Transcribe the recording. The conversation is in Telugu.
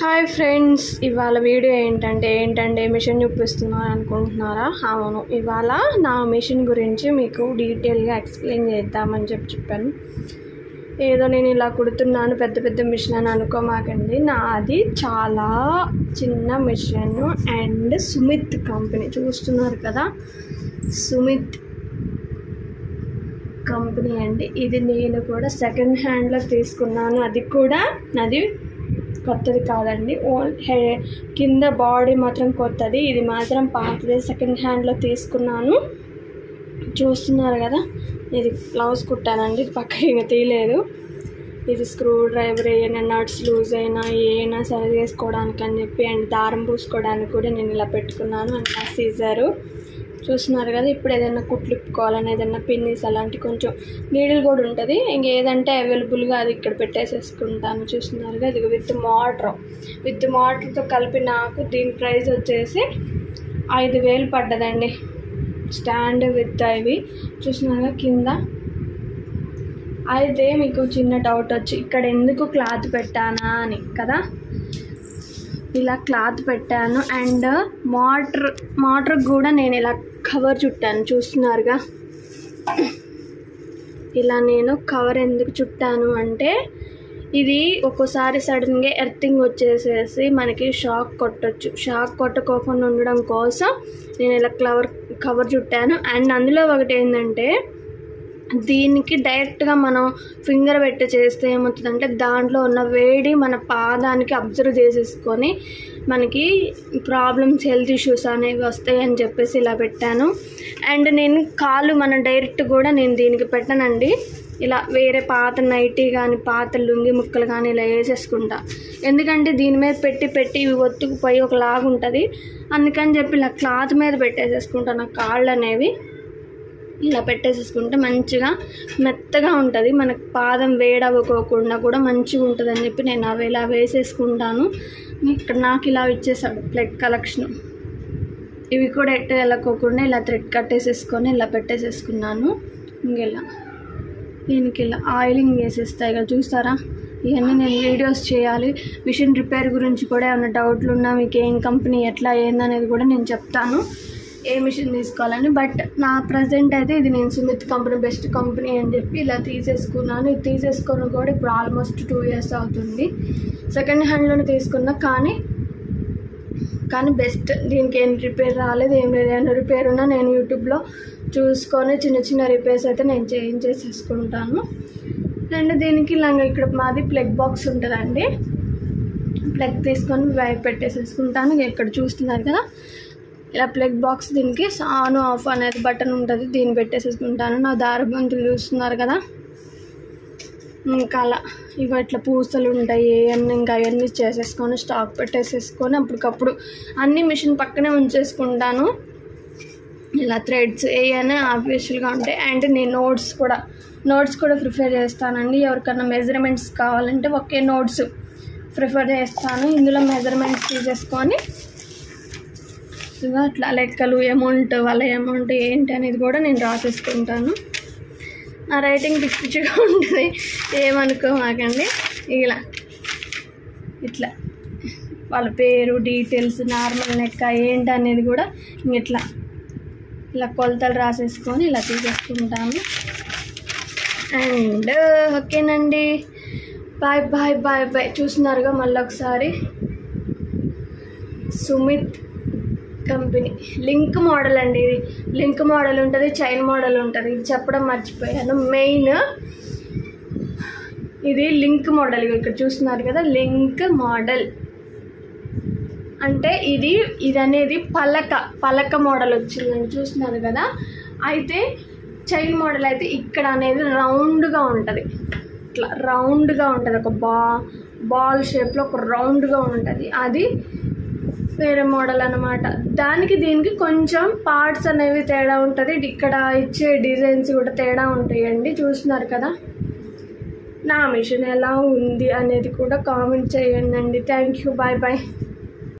హాయ్ ఫ్రెండ్స్, ఇవాళ వీడియో ఏంటంటే మిషన్ చూపిస్తున్నాను అనుకుంటున్నారా? అవును, ఇవాళ నా మిషన్ గురించి మీకు డీటెయిల్గా ఎక్స్ప్లెయిన్ చేద్దామని చెప్పాను. ఏదో నేను ఇలా కుడుతున్నాను పెద్ద పెద్ద మిషన్ అని అనుకోమాకండి. నాది చాలా చిన్న మిషన్ అండ్ సుమిత్ కంపెనీ చూస్తున్నారు కదా, సుమిత్ కంపెనీ అండి. ఇది నేను కూడా సెకండ్ హ్యాండ్లో తీసుకున్నాను. అది కూడా నాది కొత్తది కాదండి, కింద బాడీ మాత్రం కొత్తది, ఇది మాత్రం పాతది. సెకండ్ హ్యాండ్లో తీసుకున్నాను. చూస్తున్నారు కదా, ఇది బ్లౌజ్ కుట్టానండి, పక్కకి ఇంకా తీయలేదు. ఇది స్క్రూ డ్రైవర్, ఏమైనా నట్స్ లూజ్ అయినా ఏమైనా సరి చేసుకోవడానికి అని చెప్పి అండ్ దారం పూసుకోవడానికి కూడా నేను ఇలా పెట్టుకున్నాను. అండ్ నా సీజరు చూస్తున్నారు కదా. ఇప్పుడు ఏదైనా కుట్లు ఇప్పుకోవాలని ఏదైనా పిన్నిస్ అలాంటి కొంచెం నీడిల్ కూడా ఉంటుంది. ఇంకేదంటే అవైలబుల్గా అది ఇక్కడ పెట్టేసేసుకుంటాను. చూస్తున్నారు కదా, ఇది విత్ మోటార్తో కలిపి నాకు దీని ప్రైస్ వచ్చేసి 5,000 పడ్డదండి. స్టాండ్ విత్ ఇవి చూస్తున్నారు కింద. అయితే మీకు చిన్న డౌట్ వచ్చి ఇక్కడ ఎందుకు క్లాత్ పెట్టానా అని కదా. ఇలా క్లాత్ పెట్టాను అండ్ మోటార్ కూడా నేను ఇలా కవర్ చుట్టాను. చూస్తున్నారుగా, ఇలా నేను కవర్ ఎందుకు చుట్టాను అంటే ఇది ఒక్కోసారి సడన్గా ఎర్తింగ్ వచ్చేసేసి మనకి షాక్ కొట్టచ్చు. షాక్ కొట్టకోకుండా ఉండడం కోసం నేను ఇలా కవర్ చుట్టాను. అండ్ అందులో ఒకటి ఏంటంటే, దీనికి డైరెక్ట్గా మనం ఫింగర్ పెట్టి చేస్తే ఏమవుతుందంటే దాంట్లో ఉన్న వేడి మన పాదానికి అబ్జర్వ్ చేసేసుకొని మనకి ప్రాబ్లమ్స్, హెల్త్ ఇష్యూస్ అనేవి వస్తాయి అని చెప్పేసి ఇలా పెట్టాను. అండ్ నేను కాలు మన డైరెక్ట్ కూడా నేను దీనికి పెట్టానండి. ఇలా వేరే పాత నైటీ కానీ పాత లుంగి ముక్కలు కానీ ఇలా వేసేసుకుంటా. ఎందుకంటే దీని మీద పెట్టి ఇవి ఒత్తుకుపోయి ఒకలాగా ఉంటుంది. అందుకని చెప్పి ఇలా క్లాత్ మీద పెట్టేసేసుకుంటాను. నా కాళ్ళు అనేవి ఇలా పెట్టేసేసుకుంటే మంచిగా మెత్తగా ఉంటుంది. మనకు పాదం వేడవ్వకోకుండా కూడా మంచిగా ఉంటుంది అని చెప్పి నేను అవి ఇలా వేసేసుకుంటాను. ఇక్కడ నాకు ఇలా ఇచ్చేసాడు ప్లగ్ కలెక్షన్. ఇవి కూడా ఎట్టు వెళ్ళకోకుండా ఇలా థ్రెడ్ కట్టేసేసుకొని ఇలా పెట్టేసేసుకున్నాను. ఇంకెలా దీనికి ఇలా ఆయిలింగ్ వేసేస్తాయి కదా, చూస్తారా. ఇవన్నీ నేను వీడియోస్ చేయాలి. మిషన్ రిపేర్ గురించి కూడా ఏమైనా డౌట్లు ఉన్నా మీకు ఏం కంపెనీ ఎట్లా ఏందనేది కూడా నేను చెప్తాను, ఏ మిషన్ తీసుకోవాలని. బట్ నా ప్రజెంట్ అయితే ఇది నేను సుమిత్ కంపెనీ బెస్ట్ కంపెనీ అని చెప్పి ఇలా తీసేసుకున్నాను. ఇది తీసుకొని కూడా ఇప్పుడు ఆల్మోస్ట్ 2 years అవుతుంది. సెకండ్ హ్యాండ్లోనే తీసుకున్నా, కానీ బెస్ట్. దీనికి ఏం రిపేర్ రాలేదు, ఏం లేదు. ఏమైనా రిపేర్ ఉన్నా నేను యూట్యూబ్లో చూసుకొని చిన్న రిపేర్స్ అయితే నేను చేసేసుకుంటాను. అండ్ దీనికి ఇలాగ ఇక్కడ మాది ప్లగ్ బాక్స్ ఉంటుందండి. ప్లగ్ తీసుకొని వైర్ పెట్టేసేసుకుంటాను. ఇక్కడ చూస్తున్నారు కదా, ఇలా ప్లగ్ బాక్స్, దీనికి ఆన్ ఆఫ్ అనేది బటన్ ఉంటుంది, దీన్ని పెట్టేసేసుకుంటాను. నా దారబంతులు చూస్తున్నారు కదా, ఇంకా అలా ఇగో ఇట్లా పూసలు ఉంటాయి ఇంకా అవన్నీ చేసేసుకొని స్టాక్ పెట్టేసేసుకొని అప్పటికప్పుడు అన్ని మిషన్ పక్కనే ఉంచేసుకుంటాను. ఇలా థ్రెడ్స్ ఏమైనా ఆబ్వియస్గా ఉంటాయి. అండ్ నేను నోట్స్ కూడా ప్రిఫర్ చేస్తానండి. ఎవరికన్నా మెజర్మెంట్స్ కావాలంటే ఒకే నోట్స్ ప్రిఫర్ చేస్తాను. ఇందులో మెజర్మెంట్స్ తీసేసుకొని అట్లా లెక్కలు, వాళ్ళ అమౌంట్ ఏంటి అనేది కూడా నేను రాసేసుకుంటాను. నా రైటింగ్ పిచ్చిగా ఉంటుంది, ఏమనుకోమాకండి. ఇట్లా వాళ్ళ పేరు, డీటెయిల్స్, నార్మల్ లెక్క ఏంటి అనేది కూడా ఇలా కొలతలు రాసేసుకొని ఇలా తీసేసుకుంటాను. అండ్ ఓకేనండి, బాయ్ బాయ్ బాయ్ బాయ్. చూస్తున్నారుగా మళ్ళీ ఒకసారి సుమిత్ కంపెనీ లింక్ మోడల్ అండి. ఇది లింక్ మోడల్ ఉంటుంది, చైన్ మోడల్ ఉంటుంది. ఇది చెప్పడం మర్చిపోయాను. మెయిన్ ఇది లింక్ మోడల్. ఇక్కడ చూస్తున్నారు కదా, లింక్ మోడల్ అంటే ఇది అనేది పలక మోడల్ వచ్చిందండి. చూస్తున్నారు కదా. అయితే చైన్ మోడల్ అయితే ఇక్కడ అనేది రౌండ్గా ఉంటుంది. ఇట్లా రౌండ్గా ఉంటుంది, ఒక బాల్ షేప్లో ఒక రౌండ్గా ఉంటుంది. అది వేరే మోడల్ అన్నమాట. దీనికి కొంచెం పార్ట్స్ అనేవి తేడా ఉంటుంది. ఇక్కడ ఇచ్చే డిజైన్స్ కూడా తేడా ఉంటాయండి. చూస్తున్నారు కదా. నా మిషన్ ఎలా ఉంది అనేది కూడా కామెంట్ చేయండి. Thank you, bye bye.